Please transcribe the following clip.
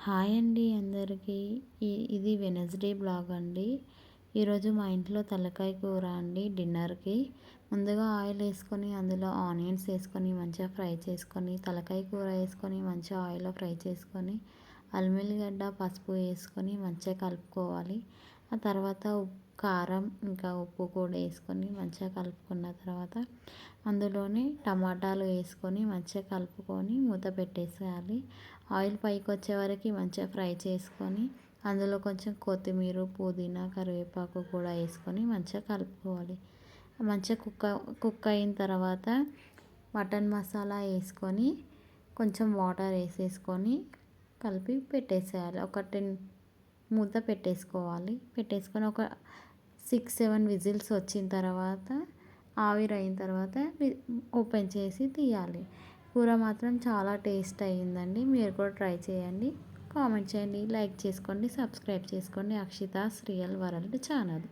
Hi అండి అందరికీ. ఇది వెనస్డే బ్లాగ్ అండి. ఈరోజు మా ఇంట్లో తలకాయ కూర అండి డిన్నర్కి. ముందుగా ఆయిల్ వేసుకొని అందులో ఆనియన్స్ వేసుకొని మంచిగా ఫ్రై చేసుకొని, తలకాయ కూర వేసుకొని మంచిగా ఆయిల్లో ఫ్రై చేసుకొని, అల్లం వెల్లిగడ్డ పసుపు వేసుకొని మంచిగా కలుపుకోవాలి. ఆ తర్వాత కారం ఇంకా ఉప్పు కూడా వేసుకొని మంచిగా కలుపుకున్న తర్వాత అందులోనే టమాటాలు వేసుకొని మంచిగా కలుపుకొని మూత పెట్టేసేయాలి. ఆయిల్ పైకి వచ్చే వరకు మంచిగా ఫ్రై చేసుకొని అందులో కొంచెం కొత్తిమీర, పుదీనా, కరివేపాకు కూడా వేసుకొని మంచిగా కలుపుకోవాలి. మంచిగా కుక్ అయిన తర్వాత మటన్ మసాలా వేసుకొని కొంచెం వాటర్ వేసేసుకొని కలిపి పెట్టేసేయాలి. మూత పెట్టేసుకొని ఒక 6-7 విజిల్స్ వచ్చిన తర్వాత ఆవిరైన తర్వాత ఓపెన్ చేసి తీయాలి. కూర మాత్రం చాలా టేస్ట్ అయ్యిందండి. మీరు కూడా ట్రై చేయండి. కామెంట్ చేయండి, లైక్ చేసుకోండి, సబ్స్క్రైబ్ చేసుకోండి. అక్షితాస్ రియల్ వరల్డ్ ఛానల్.